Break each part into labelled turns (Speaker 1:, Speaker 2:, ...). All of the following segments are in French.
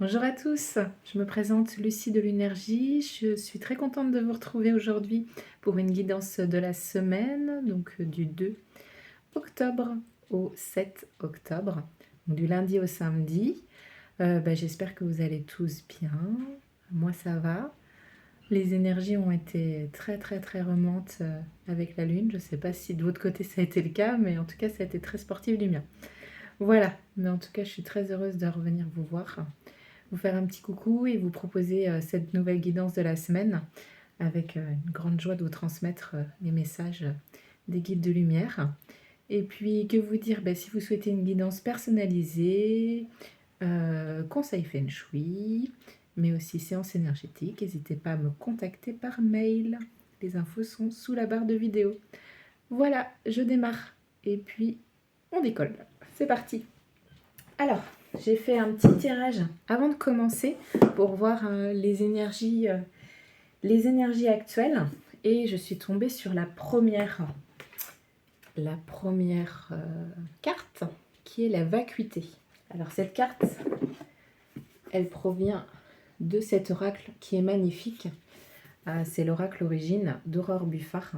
Speaker 1: Bonjour à tous, je me présente Lucie de l'Énergie. Je suis très contente de vous retrouver aujourd'hui pour une guidance de la semaine, donc du 2 octobre au 7 octobre, donc du lundi au samedi. J'espère que vous allez tous bien. Moi ça va. Les énergies ont été très remontes avec la lune. Je ne sais pas si de votre côté ça a été le cas, mais en tout cas ça a été très sportif du mien. Voilà, mais en tout cas je suis très heureuse de revenir vous voir, vous faire un petit coucou et vous proposer cette nouvelle guidance de la semaine avec une grande joie de vous transmettre les messages des guides de lumière. Et puis, que vous dire, si vous souhaitez une guidance personnalisée, conseil feng shui, mais aussi séance énergétique, n'hésitez pas à me contacter par mail. Les infos sont sous la barre de vidéo. Voilà, je démarre. Et puis, on décolle. C'est parti. Alors, j'ai fait un petit tirage avant de commencer pour voir les énergies actuelles et je suis tombée sur la première carte qui est la vacuité. Alors cette carte, elle provient de cet oracle qui est magnifique. C'est l'oracle origine d'Aurore Buffard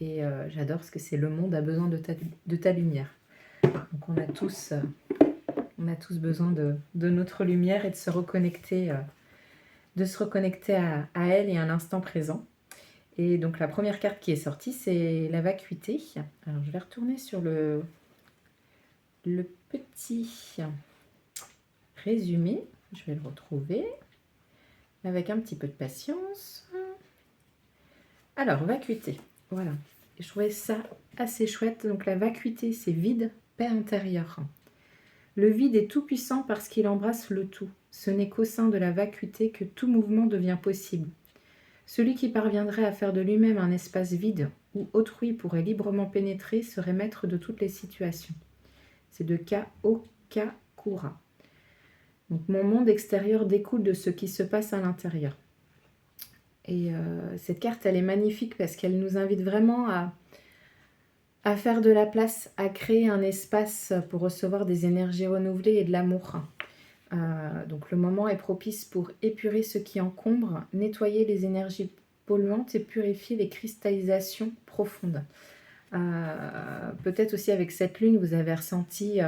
Speaker 1: et j'adore parce que c'est le monde a besoin de ta lumière. Donc on a tous besoin de notre lumière et de se reconnecter à elle et à l'instant présent. Et donc la première carte qui est sortie, c'est la vacuité. Alors je vais retourner sur le petit résumé. Je vais le retrouver avec un petit peu de patience. Alors, vacuité, voilà. Je trouvais ça assez chouette. Donc la vacuité, c'est vide, paix intérieure. Le vide est tout puissant parce qu'il embrasse le tout. Ce n'est qu'au sein de la vacuité que tout mouvement devient possible. Celui qui parviendrait à faire de lui-même un espace vide où autrui pourrait librement pénétrer serait maître de toutes les situations. C'est de Kaokakura. Donc mon monde extérieur découle de ce qui se passe à l'intérieur. Et cette carte, elle est magnifique parce qu'elle nous invite vraiment à faire de la place, à créer un espace pour recevoir des énergies renouvelées et de l'amour. Donc le moment est propice pour épurer ce qui encombre, nettoyer les énergies polluantes et purifier les cristallisations profondes. Peut-être aussi avec cette lune, vous avez ressenti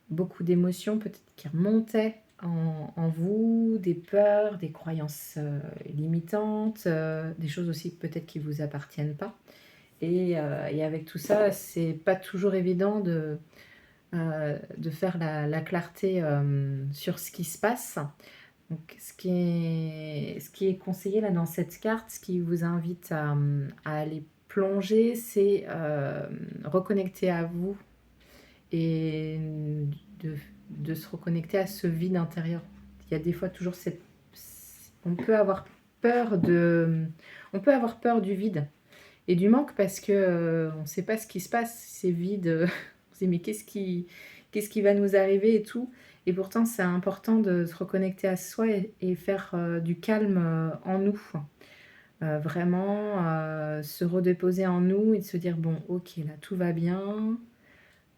Speaker 1: beaucoup d'émotions, peut-être qui remontaient en vous, des peurs, des croyances limitantes, des choses aussi peut-être qui ne vous appartiennent pas. Et avec tout ça, c'est pas toujours évident de faire la clarté sur ce qui se passe. Donc, ce qui est conseillé là dans cette carte, ce qui vous invite à aller plonger, c'est reconnecter à vous et de se reconnecter à ce vide intérieur. Il y a des fois toujours on peut avoir peur du vide et du manque parce que on ne sait pas ce qui se passe, c'est vide. On se dit mais qu'est-ce qui va nous arriver et tout. Et pourtant c'est important de se reconnecter à soi et faire du calme en nous. Vraiment se redéposer en nous et de se dire bon ok là tout va bien,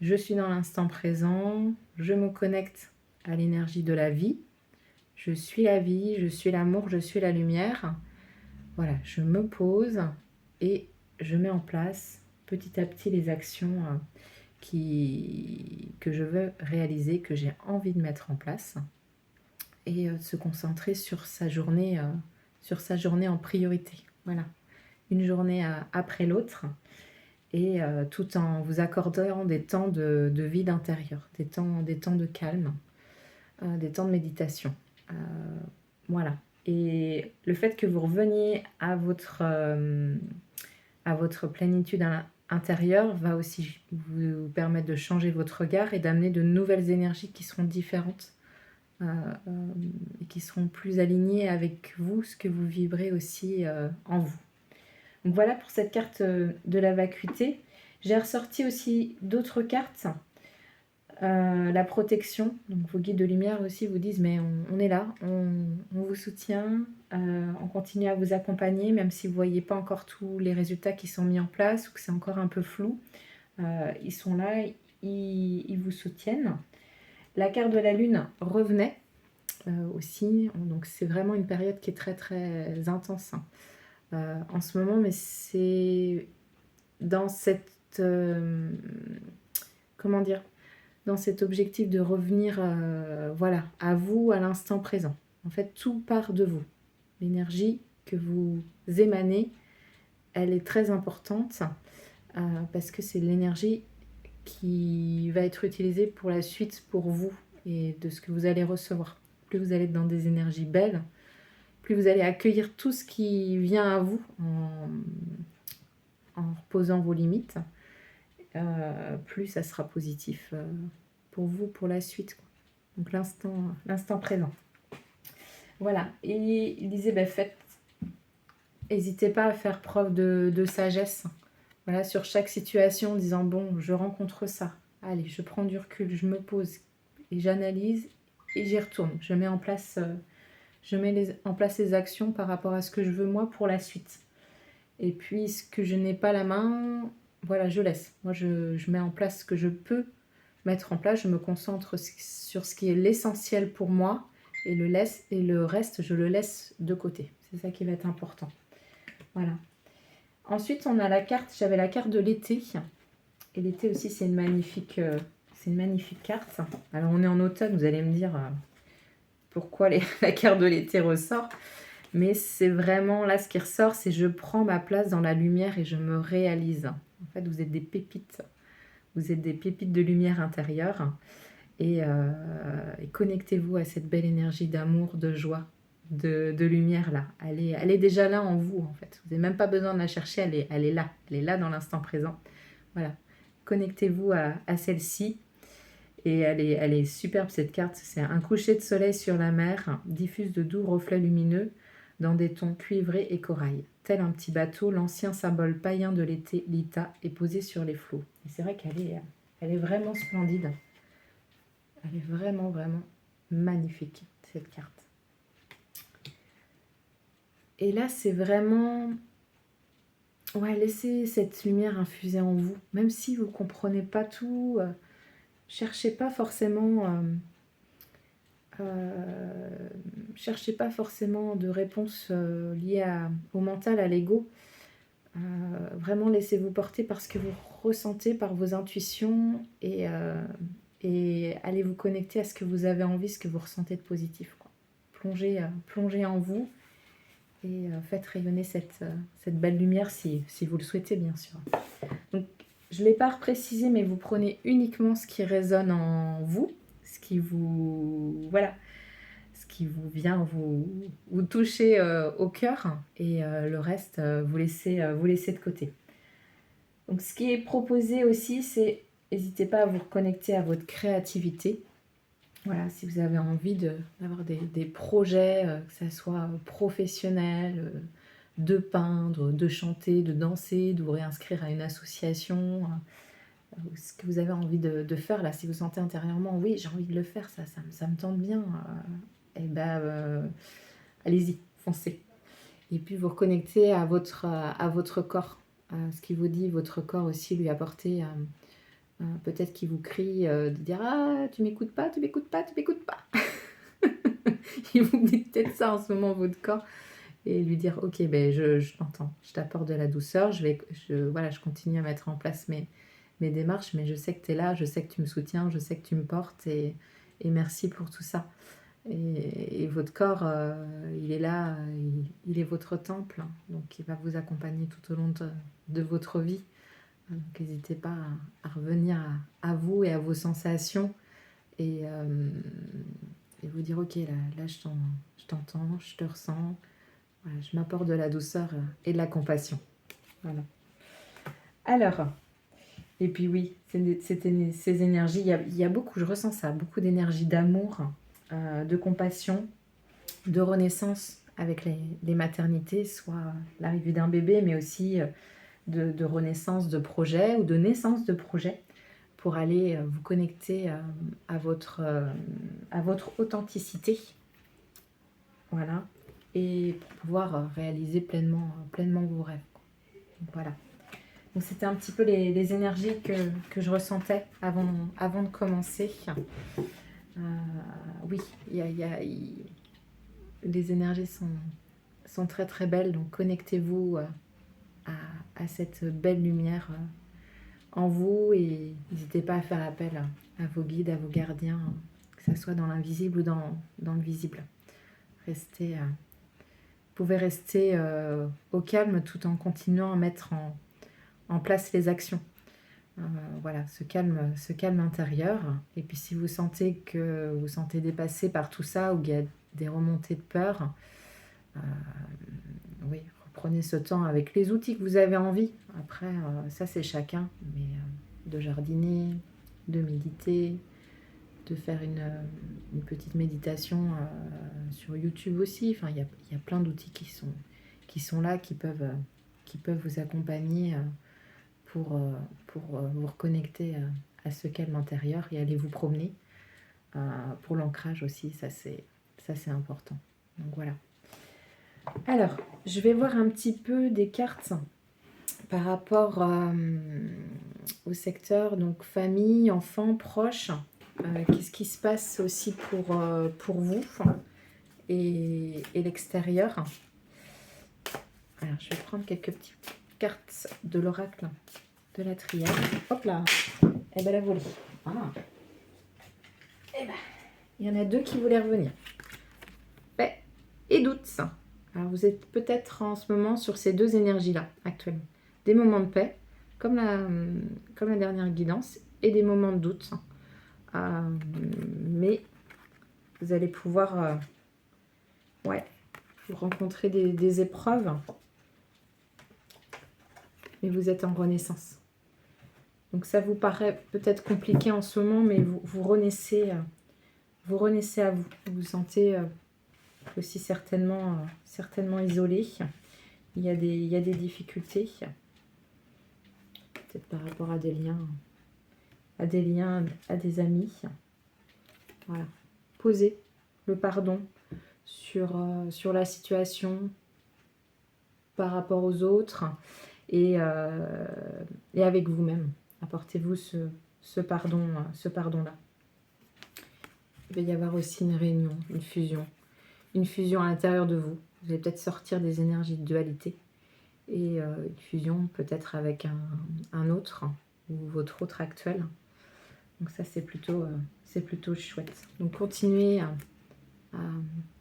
Speaker 1: je suis dans l'instant présent, je me connecte à l'énergie de la vie, je suis la vie, je suis l'amour, je suis la lumière. Voilà, je me pose et je mets en place petit à petit les actions que je veux réaliser, que j'ai envie de mettre en place et se concentrer sur sa journée en priorité. Voilà, une journée après l'autre et tout en vous accordant des temps de vide intérieur, des temps de calme, des temps de méditation. Voilà. Et le fait que vous reveniez à votre plénitude intérieure va aussi vous permettre de changer votre regard et d'amener de nouvelles énergies qui seront différentes et qui seront plus alignées avec vous, ce que vous vibrez aussi en vous. Donc voilà pour cette carte de la vacuité. J'ai ressorti aussi d'autres cartes. La protection, donc vos guides de lumière aussi vous disent mais on est là, on vous soutient, on continue à vous accompagner même si vous ne voyez pas encore tous les résultats qui sont mis en place ou que c'est encore un peu flou. Ils sont là, ils vous soutiennent. La carte de la lune revenait aussi. Donc c'est vraiment une période qui est très, très intense, hein, en ce moment, mais c'est dans cette, comment dire? Dans cet objectif de revenir, voilà, à vous, à l'instant présent. En fait, tout part de vous. L'énergie que vous émanez, elle est très importante, parce que c'est l'énergie qui va être utilisée pour la suite pour vous et de ce que vous allez recevoir. Plus vous allez être dans des énergies belles, plus vous allez accueillir tout ce qui vient à vous en reposant vos limites, plus ça sera positif pour vous, pour la suite, quoi. Donc l'instant présent. Voilà. Et il disait, n'hésitez pas à faire preuve de sagesse. Voilà, sur chaque situation, en disant, bon, je rencontre ça. Allez, je prends du recul, je me pose et j'analyse et j'y retourne. Je mets en place les actions par rapport à ce que je veux moi pour la suite. Et puis, ce que je n'ai pas la main, voilà, je laisse. Moi, je mets en place ce que je peux mettre en place. Je me concentre sur ce qui est l'essentiel pour moi et le reste, je le laisse de côté. C'est ça qui va être important. Voilà. Ensuite, on a la carte. J'avais la carte de l'été. Et l'été aussi, c'est une magnifique carte. Alors, on est en automne. Vous allez me dire pourquoi la carte de l'été ressort. Mais c'est vraiment, là, ce qui ressort, c'est je prends ma place dans la lumière et je me réalise. En fait, vous êtes des pépites. Vous êtes des pépites de lumière intérieure. Et connectez-vous à cette belle énergie d'amour, de joie, de lumière là. Elle est déjà là en vous, en fait. Vous n'avez même pas besoin de la chercher, elle est là. Elle est là dans l'instant présent. Voilà. Connectez-vous à celle-ci. Et elle est superbe, cette carte. C'est un coucher de soleil sur la mer, diffuse de doux reflets lumineux dans des tons cuivrés et corail. Tel un petit bateau, l'ancien symbole païen de l'été, l'Ita, est posé sur les flots. Et c'est vrai elle est vraiment splendide. Elle est vraiment, vraiment magnifique, cette carte. Et là, c'est vraiment... Ouais, laissez cette lumière infuser en vous. Même si vous ne comprenez pas tout, cherchez pas forcément... cherchez pas forcément de réponse liée au mental, à l'ego. Vraiment, laissez-vous porter par ce que vous ressentez, par vos intuitions et allez vous connecter à ce que vous avez envie, ce que vous ressentez de positif, quoi. Plongez en vous et faites rayonner cette belle lumière si vous le souhaitez, bien sûr. Donc, je ne l'ai pas précisé, mais vous prenez uniquement ce qui résonne en vous, ce qui vous... Voilà, ce qui vous vient vous toucher au cœur et le reste, vous laissez de côté. Donc, ce qui est proposé aussi, c'est n'hésitez pas à vous reconnecter à votre créativité. Voilà, si vous avez envie d'avoir des projets, que ce soit professionnels, de peindre, de chanter, de danser, de vous réinscrire à une association, ce que vous avez envie de faire, là, si vous sentez intérieurement, oui, j'ai envie de le faire, ça me tente bien, et allez-y, foncez. Et puis vous reconnectez à votre corps, à ce qui vous dit, votre corps aussi, lui apporter... peut-être qu'il vous crie de dire ah tu m'écoutes pas, tu m'écoutes pas, tu m'écoutes pas. Il vous dit peut-être ça en ce moment votre corps et lui dire ok je t'entends, je t'apporte de la douceur, je continue à mettre en place mes démarches, mais je sais que tu es là, je sais que tu me soutiens, je sais que tu me portes et merci pour tout ça. Et votre corps il est là, il est votre temple, hein, donc il va vous accompagner tout au long de votre vie. Donc n'hésitez pas à revenir à vous et à vos sensations et vous dire ok là je t'entends, je te ressens, voilà, je m'apporte de la douceur et de la compassion. Voilà. Alors, et puis oui, ces énergies, il y a beaucoup, je ressens ça, beaucoup d'énergie d'amour, de compassion, de renaissance avec les maternités, soit l'arrivée d'un bébé, mais aussi... de renaissance de projet ou de naissance de projet pour aller vous connecter à votre authenticité. Voilà. Et pour pouvoir réaliser pleinement vos rêves. Donc, voilà. Donc c'était un petit peu les énergies que je ressentais avant de commencer. Oui, les énergies sont très très belles, donc connectez-vous à cette belle lumière en vous et n'hésitez pas à faire appel à vos guides, à vos gardiens, que ce soit dans l'invisible ou dans le visible. Vous pouvez rester au calme tout en continuant à mettre en place les actions. Voilà, ce calme intérieur. Et puis si vous sentez que vous sentez dépassé par tout ça ou qu'il y a des remontées de peur, oui, reprenez ce temps avec les outils que vous avez envie. Après, ça c'est chacun, mais de jardiner, de méditer, de faire une petite méditation sur YouTube aussi. Enfin, il y a plein d'outils qui sont là, qui peuvent vous accompagner pour vous reconnecter à ce calme intérieur et aller vous promener. Pour l'ancrage aussi, ça c'est important. Donc voilà. Alors, je vais voir un petit peu des cartes par rapport au secteur, donc famille, enfants, proches. Qu'est-ce qui se passe aussi pour vous et l'extérieur. Alors, je vais prendre quelques petites cartes de l'oracle de la triade. Hop là. Eh ben la volée. Ah. Eh ben, il y en a deux qui voulaient revenir. Paix et doute. Alors, vous êtes peut-être en ce moment sur ces deux énergies-là, actuellement. Des moments de paix, comme la dernière guidance, et des moments de doute. Mais vous allez pouvoir vous rencontrer des épreuves. Mais vous êtes en renaissance. Donc ça vous paraît peut-être compliqué en ce moment, mais vous renaissez à vous. Vous vous sentez aussi certainement isolé. Il y a des difficultés. Peut-être par rapport à des liens, à des amis. Voilà. Posez le pardon sur la situation par rapport aux autres et avec vous-même. Apportez-vous ce pardon-là. Il va y avoir aussi une réunion, une fusion à l'intérieur de vous. Vous allez peut-être sortir des énergies de dualité et une fusion peut-être avec un autre ou votre autre actuel. Donc ça, c'est plutôt chouette. Donc continuez à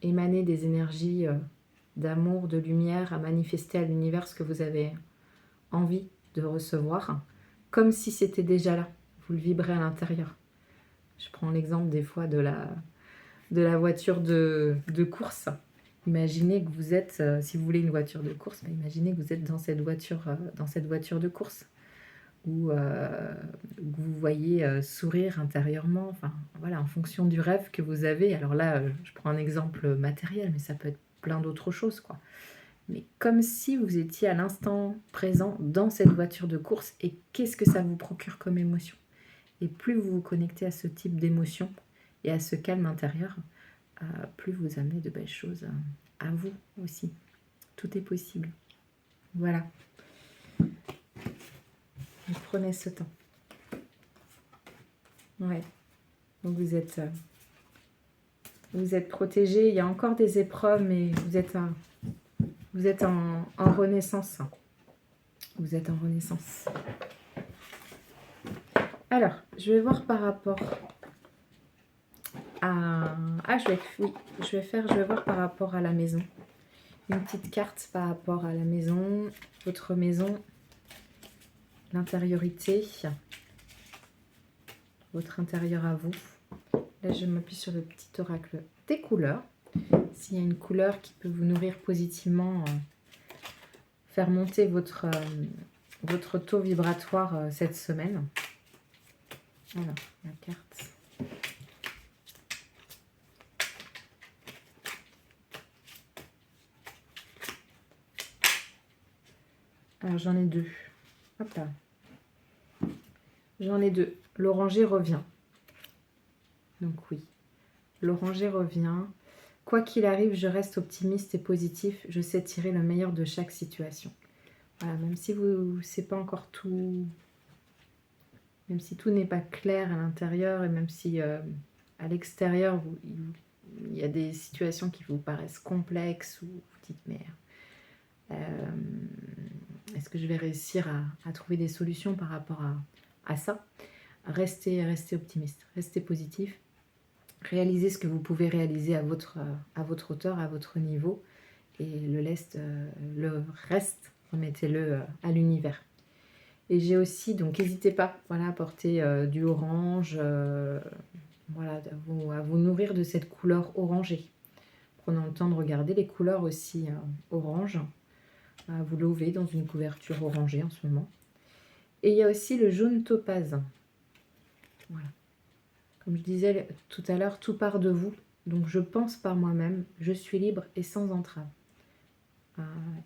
Speaker 1: émaner des énergies d'amour, de lumière, à manifester à l'univers ce que vous avez envie de recevoir, comme si c'était déjà là. Vous le vibrez à l'intérieur. Je prends l'exemple des fois de la voiture de course. Imaginez que vous êtes, si vous voulez une voiture de course, imaginez que vous êtes dans cette voiture de course où vous voyez sourire intérieurement, enfin voilà, en fonction du rêve que vous avez. Alors là, je prends un exemple matériel, mais ça peut être plein d'autres choses, quoi. Mais comme si vous étiez à l'instant présent dans cette voiture de course, et qu'est-ce que ça vous procure comme émotion? Et plus vous vous connectez à ce type d'émotion et à ce calme intérieur, plus vous amenez de belles choses à vous aussi. Tout est possible. Voilà. Donc, prenez ce temps. Ouais. Donc vous êtes protégé. Il y a encore des épreuves, mais vous êtes en renaissance. Vous êtes en renaissance. Alors, je vais voir par rapport à... je vais voir par rapport à la maison. Une petite carte par rapport à la maison, votre maison, l'intériorité, votre intérieur à vous. Là, je m'appuie sur le petit oracle des couleurs. S'il y a une couleur qui peut vous nourrir positivement, faire monter votre taux vibratoire cette semaine. Alors, la carte. Alors, j'en ai deux. Hop là. J'en ai deux. L'oranger revient. Donc oui, l'oranger revient. Quoi qu'il arrive, je reste optimiste et positif. Je sais tirer le meilleur de chaque situation. Voilà, même si c'est pas encore tout, même si tout n'est pas clair à l'intérieur et même si à l'extérieur, il y a des situations qui vous paraissent complexes, ou vous dites mais est-ce que je vais réussir à trouver des solutions par rapport à ça? Restez optimiste, restez positif, réalisez ce que vous pouvez réaliser à votre hauteur, à votre niveau, et le reste, remettez-le à l'univers. Et j'ai aussi, donc n'hésitez pas, voilà, à porter du orange, voilà, à vous nourrir de cette couleur orangée. Prenons le temps de regarder les couleurs aussi orange. Vous l'ovez dans une couverture orangée en ce moment. Et il y a aussi le jaune topaze. Voilà. Comme je disais tout à l'heure, tout part de vous. Donc je pense par moi-même, je suis libre et sans entrave.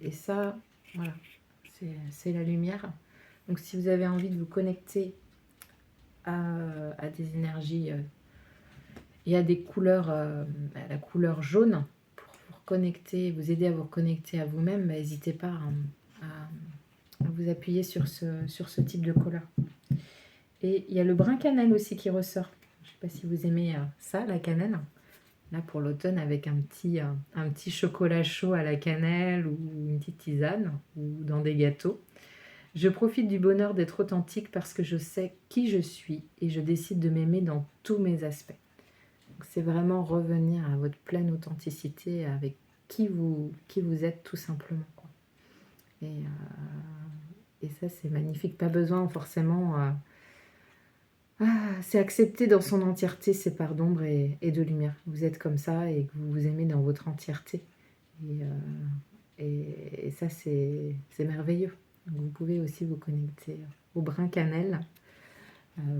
Speaker 1: Et ça, voilà, c'est la lumière. Donc si vous avez envie de vous connecter à des énergies et à des couleurs, à la couleur jaune, pour vous reconnecter, vous aider à vous reconnecter à vous-même, n'hésitez pas à vous appuyer sur ce type de couleur. Et il y a le brun cannelle aussi qui ressort. Je ne sais pas si vous aimez ça, la cannelle. Là, pour l'automne, avec un petit chocolat chaud à la cannelle ou une petite tisane ou dans des gâteaux. Je profite du bonheur d'être authentique parce que je sais qui je suis et je décide de m'aimer dans tous mes aspects. C'est vraiment revenir à votre pleine authenticité avec qui vous êtes tout simplement. Et ça, c'est magnifique. Pas besoin forcément... c'est accepter dans son entièreté ces parts d'ombre et de lumière. Vous êtes comme ça et que vous vous aimez dans votre entièreté. Et ça, c'est merveilleux. Donc, vous pouvez aussi vous connecter au brin cannelle.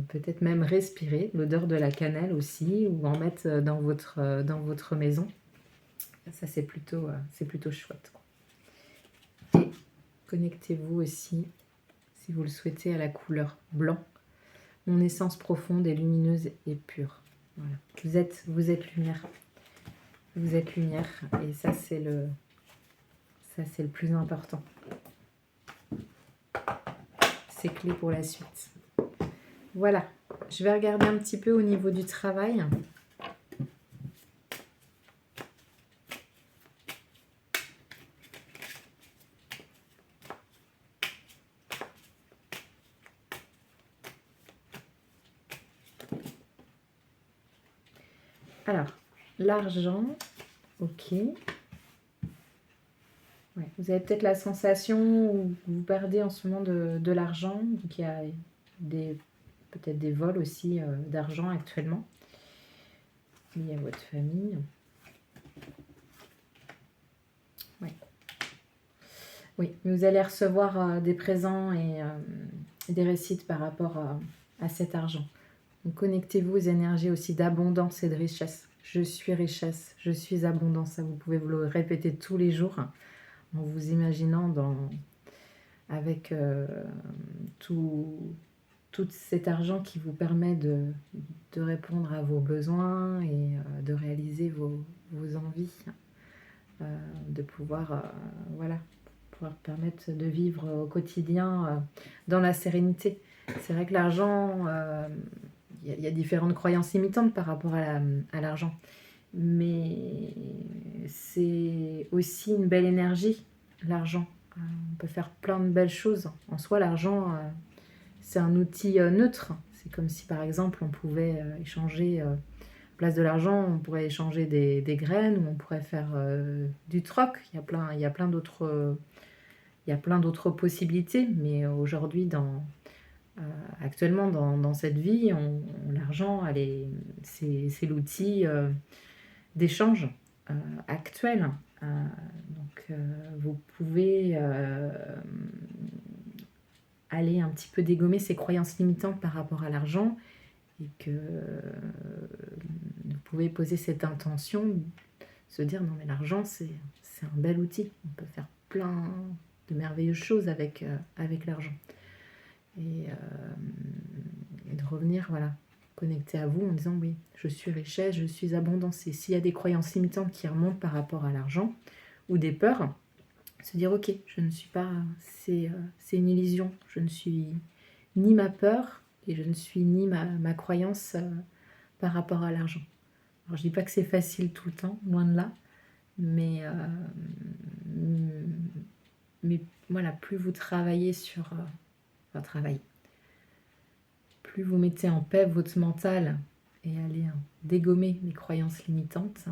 Speaker 1: Peut-être même respirer l'odeur de la cannelle aussi, ou en mettre dans votre maison. Ça, c'est plutôt chouette. Et connectez-vous aussi, si vous le souhaitez, à la couleur blanc. Mon essence profonde est lumineuse et pure. Voilà. Vous êtes lumière. Vous êtes lumière. Et ça, c'est le plus important. C'est clé pour la suite. Voilà. Je vais regarder un petit peu au niveau du travail. Alors, l'argent, ok. Ouais, vous avez peut-être la sensation où vous perdez en ce moment de l'argent. Donc, il y a peut-être des vols aussi d'argent actuellement liés à votre famille. Ouais. Oui, mais vous allez recevoir des présents et des récits par rapport à cet argent. Donc, connectez-vous aux énergies aussi d'abondance et de richesse. Je suis richesse, je suis abondance. Ça, vous pouvez vous le répéter tous les jours en vous imaginant avec tout cet argent qui vous permet de répondre à vos besoins et de réaliser vos envies, de pouvoir permettre de vivre au quotidien dans la sérénité. C'est vrai que l'argent, il y a différentes croyances limitantes par rapport à l'argent, mais c'est aussi une belle énergie, l'argent. On peut faire plein de belles choses. En soi, l'argent, c'est un outil neutre. C'est comme si, par exemple, on pouvait échanger, place de l'argent, on pourrait échanger des graines, ou on pourrait faire du troc. Il y a plein d'autres possibilités, mais aujourd'hui, actuellement, dans cette vie, l'argent, c'est l'outil d'échange actuel. Donc, vous pouvez aller un petit peu dégommer ces croyances limitantes par rapport à l'argent, et que vous pouvez poser cette intention, se dire non mais l'argent c'est un bel outil, on peut faire plein de merveilleuses choses avec l'argent, et de revenir connecté à vous en disant oui, je suis richesse, je suis abondance. Et s'il y a des croyances limitantes qui remontent par rapport à l'argent ou des peurs, se dire ok, je ne suis pas, c'est une illusion, je ne suis ni ma peur et je ne suis ni ma croyance par rapport à l'argent. Alors je dis pas que c'est facile tout le temps, loin de là, mais, mais voilà, plus vous travaillez sur... enfin, travailler. Plus vous mettez en paix votre mental et allez dégommer les croyances limitantes,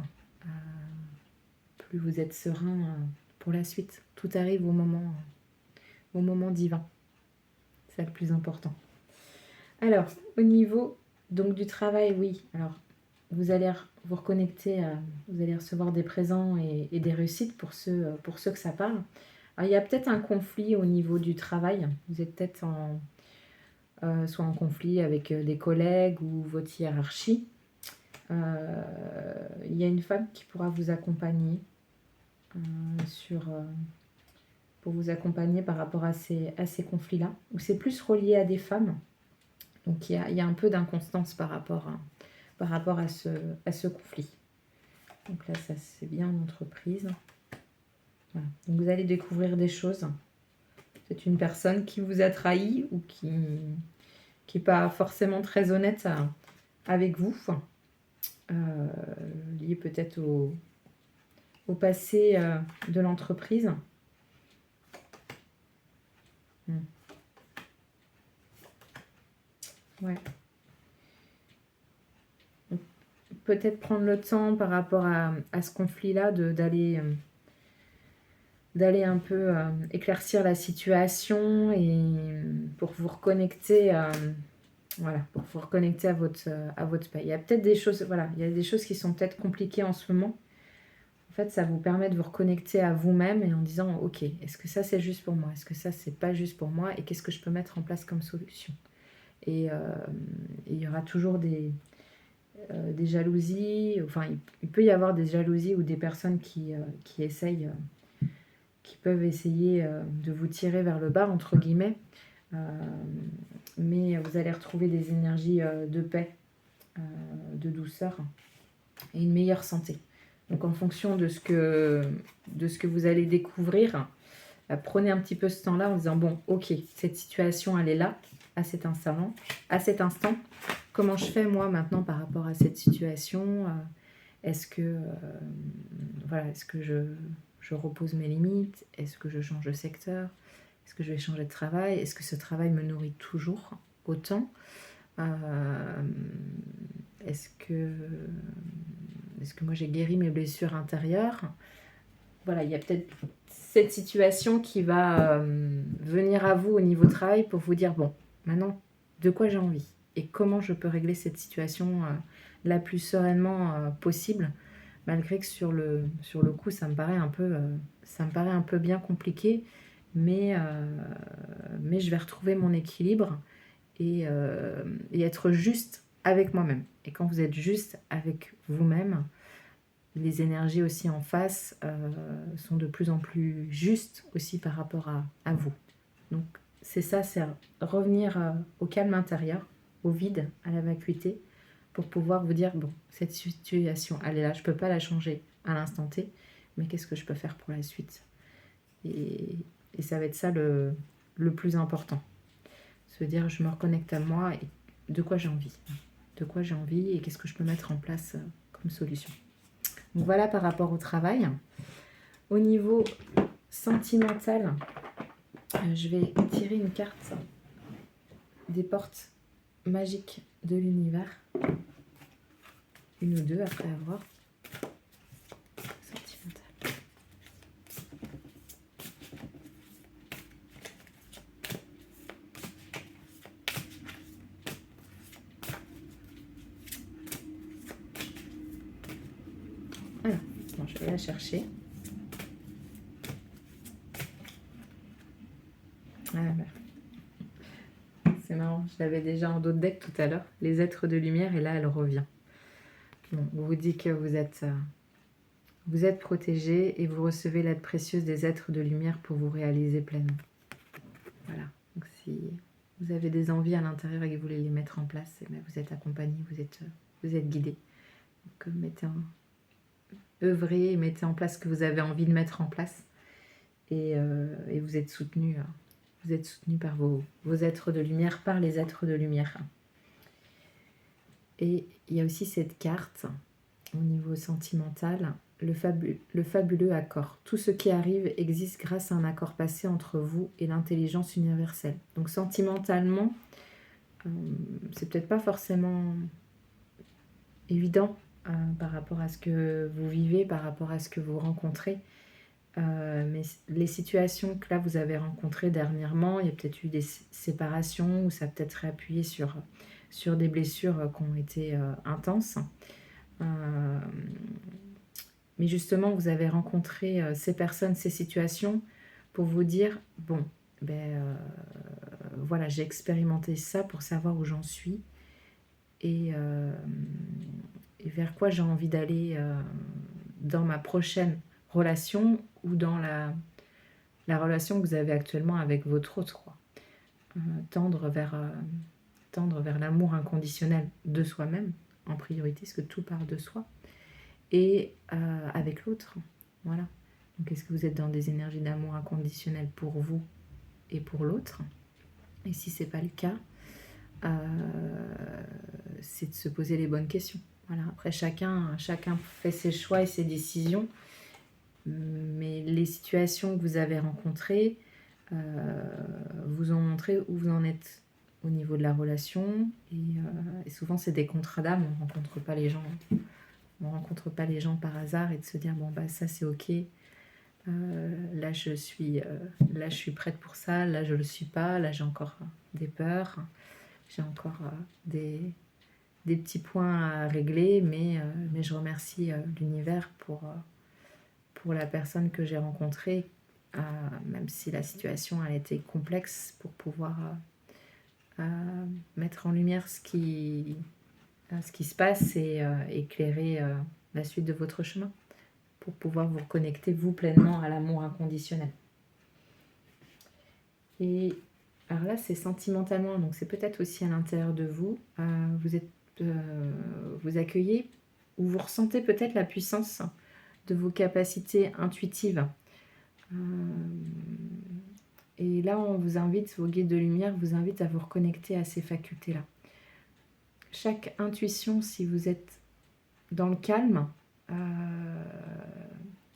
Speaker 1: plus vous êtes serein pour la suite. Tout arrive au moment divin. C'est le plus important. Alors, au niveau donc du travail, oui. Alors, vous allez vous reconnecter, vous allez recevoir des présents et des réussites pour ceux que ça parle. Alors, il y a peut-être un conflit au niveau du travail. Vous êtes peut-être soit en conflit avec des collègues ou votre hiérarchie. Il y a une femme qui pourra vous accompagner pour vous accompagner par rapport à ces conflits-là. Ou c'est plus relié à des femmes. Donc il y a un peu d'inconstance par rapport à ce conflit. Donc là, ça c'est bien en entreprise. Voilà. Donc vous allez découvrir des choses. C'est une personne qui vous a trahi ou qui n'est pas forcément très honnête avec vous. Lié peut-être au passé de l'entreprise. Ouais. Peut-être prendre le temps par rapport à ce conflit-là d'aller un peu éclaircir la situation et pour vous reconnecter voilà, pour vous reconnecter à votre paix. Il y a peut-être des choses, voilà, il y a des choses qui sont peut-être compliquées en ce moment. En fait, ça vous permet de vous reconnecter à vous-même et en disant, ok, est-ce que ça c'est juste pour moi? Est-ce que ça c'est pas juste pour moi? Et qu'est-ce que je peux mettre en place comme solution? Et il y aura toujours des jalousies, enfin il peut y avoir des jalousies ou des personnes qui essayent, qui peuvent essayer de vous tirer vers le bas, entre guillemets, mais vous allez retrouver des énergies de paix, de douceur et une meilleure santé. Donc en fonction de ce que vous allez découvrir, prenez un petit peu ce temps-là en disant, bon, ok, cette situation elle est là, à cet instant, comment je fais moi maintenant par rapport à cette situation? Est-ce que voilà, est-ce que je repose mes limites? Est-ce que je change de secteur? Est-ce que je vais changer de travail? Est-ce que ce travail me nourrit toujours autant? Est-ce que moi j'ai guéri mes blessures intérieures? Voilà, il y a peut-être cette situation qui va venir à vous au niveau travail pour vous dire, bon, maintenant, de quoi j'ai envie? Et comment je peux régler cette situation la plus sereinement possible, malgré que sur le coup, ça me paraît un peu bien compliqué, mais je vais retrouver mon équilibre et être juste avec moi-même. Et quand vous êtes juste avec vous-même, les énergies aussi en face sont de plus en plus justes aussi par rapport à vous. Donc c'est ça, c'est revenir au calme intérieur, au vide, à la vacuité, pour pouvoir vous dire, bon, cette situation, elle est là, je ne peux pas la changer à l'instant T, mais qu'est-ce que je peux faire pour la suite? Et ça va être ça le plus important. Se dire, je me reconnecte à moi et de quoi j'ai envie. De quoi j'ai envie et qu'est-ce que je peux mettre en place comme solution. Donc voilà par rapport au travail. Au niveau sentimental, je vais tirer une carte des portes magiques de l'univers. Une ou deux après avoir. Sentimental. Alors, bon, je vais la chercher. Ah, c'est marrant, je l'avais déjà en dos de deck tout à l'heure. Les êtres de lumière, et là, elle revient. Bon, on vous dit que vous êtes protégé et vous recevez l'aide précieuse des êtres de lumière pour vous réaliser pleinement. Voilà. Donc si vous avez des envies à l'intérieur et que vous voulez les mettre en place, eh bien, vous êtes accompagné, vous êtes guidé. Donc œuvrez et mettez en place ce que vous avez envie de mettre en place. Et vous êtes soutenu. Vous êtes soutenu par vos êtres de lumière, par les êtres de lumière. Et il y a aussi cette carte au niveau sentimental, le fabuleux accord. Tout ce qui arrive existe grâce à un accord passé entre vous et l'intelligence universelle. Donc sentimentalement, c'est peut-être pas forcément évident par rapport à ce que vous vivez, par rapport à ce que vous rencontrez. Mais les situations que là vous avez rencontrées dernièrement, il y a peut-être eu des séparations ou ça a peut-être réappuyé sur des blessures qui ont été intenses. Mais justement, vous avez rencontré ces personnes, ces situations pour vous dire, bon, voilà, j'ai expérimenté ça pour savoir où j'en suis et vers quoi j'ai envie d'aller dans ma prochaine relation ou dans la relation que vous avez actuellement avec votre autre, quoi. Tendre vers l'amour inconditionnel de soi-même, en priorité, parce que tout part de soi, et avec l'autre. Voilà. Donc, est-ce que vous êtes dans des énergies d'amour inconditionnel pour vous et pour l'autre? Et si ce n'est pas le cas, c'est de se poser les bonnes questions. Voilà. Après, chacun fait ses choix et ses décisions, mais les situations que vous avez rencontrées vous ont montré où vous en êtes au niveau de la relation. Et souvent, c'est des contrats d'âme. On rencontre pas les gens par hasard et de se dire bon bah ça c'est ok. Là je suis prête pour ça. Là je le suis pas. Là j'ai encore des peurs. J'ai encore des petits points à régler, mais je remercie l'univers pour la personne que j'ai rencontrée, même si la situation a été complexe, pour pouvoir mettre en lumière ce qui se passe et éclairer la suite de votre chemin pour pouvoir vous reconnecter vous pleinement à l'amour inconditionnel. Et alors là c'est sentimentalement, donc c'est peut-être aussi à l'intérieur de vous, vous accueillez ou vous ressentez peut-être la puissance de vos capacités intuitives. Et là on vous invite, vos guides de lumière vous invitent à vous reconnecter à ces facultés-là. Chaque intuition, si vous êtes dans le calme,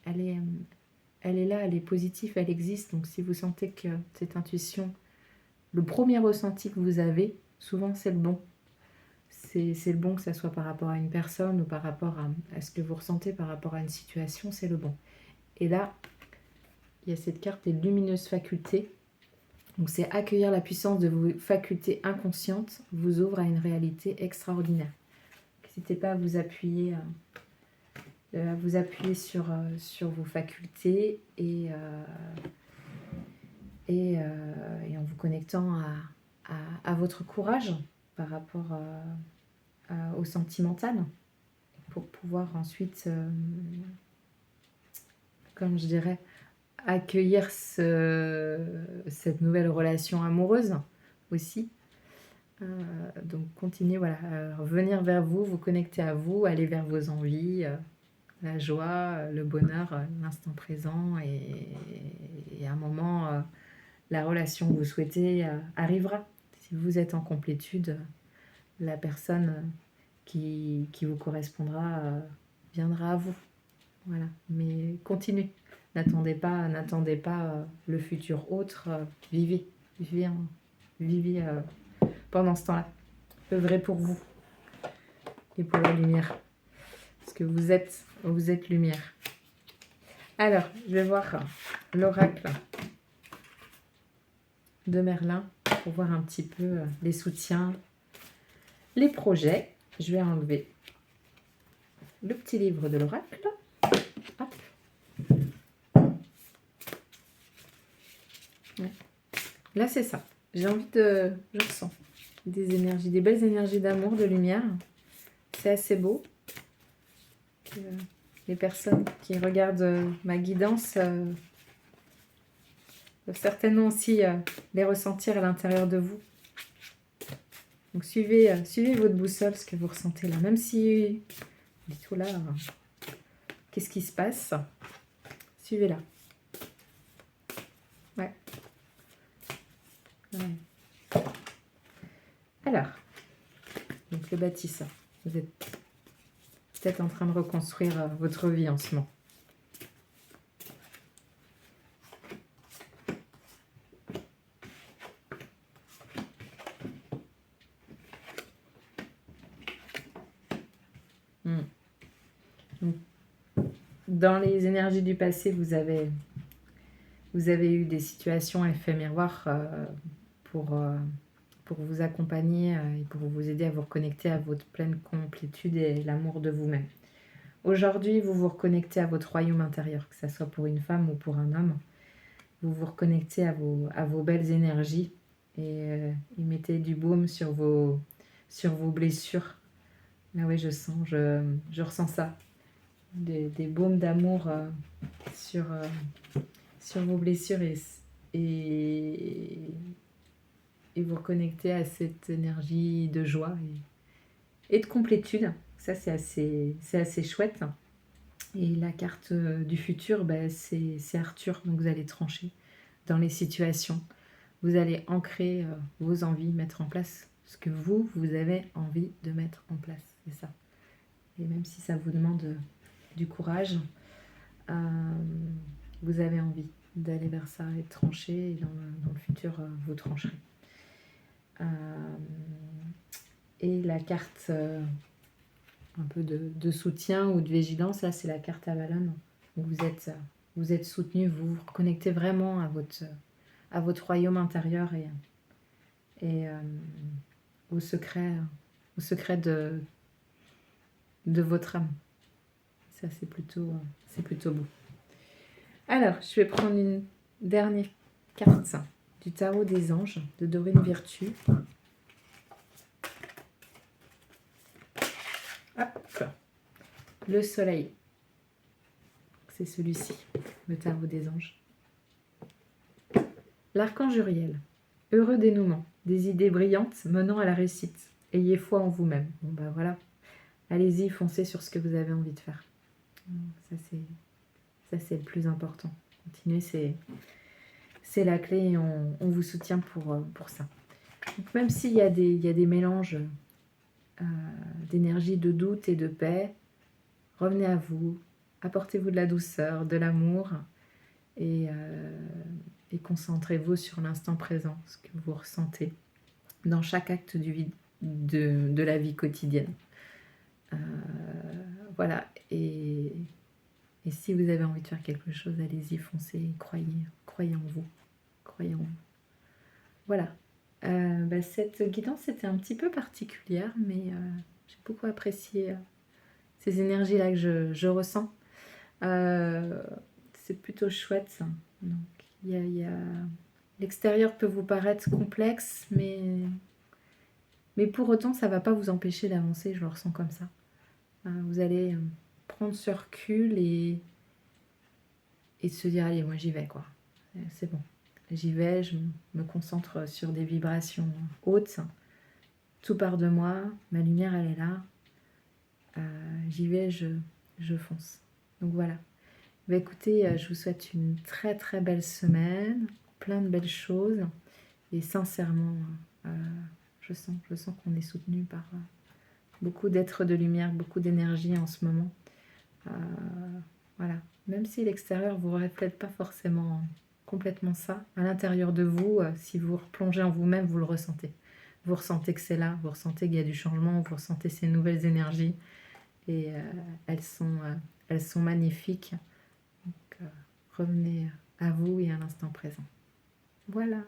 Speaker 1: elle est là, elle est positive, elle existe. Donc si vous sentez que cette intuition, le premier ressenti que vous avez, souvent c'est le bon. C'est le bon, que ça soit par rapport à une personne ou par rapport à ce que vous ressentez par rapport à une situation, c'est le bon. Et là, il y a cette carte des lumineuses facultés. Donc c'est accueillir la puissance de vos facultés inconscientes vous ouvre à une réalité extraordinaire. N'hésitez pas à vous appuyer sur vos facultés et en vous connectant à votre courage par rapport au sentimental, pour pouvoir ensuite, comme je dirais, accueillir cette nouvelle relation amoureuse aussi. Donc continuez, voilà, venir vers vous, vous connecter à vous, aller vers vos envies, la joie, le bonheur, l'instant présent, et à un moment, la relation que vous souhaitez arrivera. Si vous êtes en complétude, la personne qui vous correspondra viendra à vous. Voilà, mais continuez. N'attendez pas le futur autre. Vivez pendant ce temps-là. Œuvrez pour vous et pour la lumière. Parce que vous êtes lumière. Alors, je vais voir l'oracle de Merlin pour voir un petit peu les soutiens, les projets. Je vais enlever le petit livre de l'oracle. Hop. Ouais. Là, c'est ça. J'ai envie je ressens des énergies, des belles énergies d'amour, de lumière. C'est assez beau. Les personnes qui regardent ma guidance peuvent certainement aussi les ressentir à l'intérieur de vous. Donc suivez votre boussole, ce que vous ressentez là. Même si du tout là, qu'est-ce qui se passe? Suivez-la. Ouais. Alors, donc le bâtisseur. Vous êtes peut-être en train de reconstruire votre vie en ce moment. Donc, dans les énergies du passé, vous avez eu des situations effets miroirs pour vous accompagner et pour vous aider à vous reconnecter à votre pleine complétude et l'amour de vous-même. Aujourd'hui, vous vous reconnectez à votre royaume intérieur, que ce soit pour une femme ou pour un homme. Vous vous reconnectez à vos belles énergies et mettez du baume sur vos blessures. Ah oui, je ressens ça. Des baumes d'amour sur vos blessures et vous reconnecter à cette énergie de joie et de complétude. Ça, c'est assez chouette. Et la carte du futur, c'est Arthur. Donc, vous allez trancher dans les situations. Vous allez ancrer vos envies, mettre en place ce que vous avez envie de mettre en place. C'est ça. Et même si ça vous demande du courage, vous avez envie d'aller vers ça et de trancher. Et dans le futur, vous trancherez. Et la carte un peu de soutien ou de vigilance, là c'est la carte Avalon. Vous êtes soutenu, vous vous reconnectez vraiment à votre royaume intérieur et au secret de votre âme. Ça c'est plutôt beau. Alors, je vais prendre une dernière carte du tarot des anges de Dorine Virtue. Hop. Le soleil. C'est celui-ci, le tarot des anges. L'archange Uriel. Heureux dénouement, des idées brillantes menant à la réussite. Ayez foi en vous-même. Bon ben voilà, allez-y, foncez sur ce que vous avez envie de faire. Ça c'est le plus important. Continuez, c'est la clé et on vous soutient pour ça. Donc, même s'il y a des mélanges d'énergie, de doute et de paix, revenez à vous, apportez-vous de la douceur, de l'amour et concentrez-vous sur l'instant présent, ce que vous ressentez dans chaque acte de la vie quotidienne. Voilà, et si vous avez envie de faire quelque chose, allez-y, foncez, croyez en vous. Croyez en vous. Voilà. Cette guidance était un petit peu particulière, mais j'ai beaucoup apprécié ces énergies-là que je ressens. C'est plutôt chouette, ça. Donc, l'extérieur peut vous paraître complexe, mais pour autant, ça ne va pas vous empêcher d'avancer, je le ressens comme ça. Vous allez prendre ce recul et se dire, allez, moi j'y vais, quoi. C'est bon. J'y vais, je me concentre sur des vibrations hautes. Tout part de moi, ma lumière, elle est là. J'y vais, je fonce. Donc voilà. Écoutez, je vous souhaite une très très belle semaine, plein de belles choses. Et sincèrement, je sens qu'on est soutenu par beaucoup d'êtres de lumière, beaucoup d'énergie en ce moment. Voilà. Même si l'extérieur ne vous reflète pas forcément complètement ça, à l'intérieur de vous, si vous replongez en vous-même, vous le ressentez. Vous ressentez que c'est là, vous ressentez qu'il y a du changement, vous ressentez ces nouvelles énergies et elles sont magnifiques. Donc, revenez à vous et à l'instant présent. Voilà.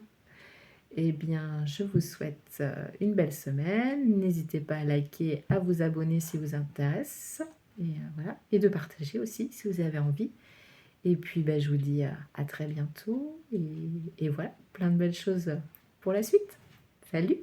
Speaker 1: Eh bien, je vous souhaite une belle semaine. N'hésitez pas à liker, à vous abonner si vous intéresse. Et voilà. Et de partager aussi si vous avez envie. Et puis, je vous dis à très bientôt. Et voilà, plein de belles choses pour la suite. Salut!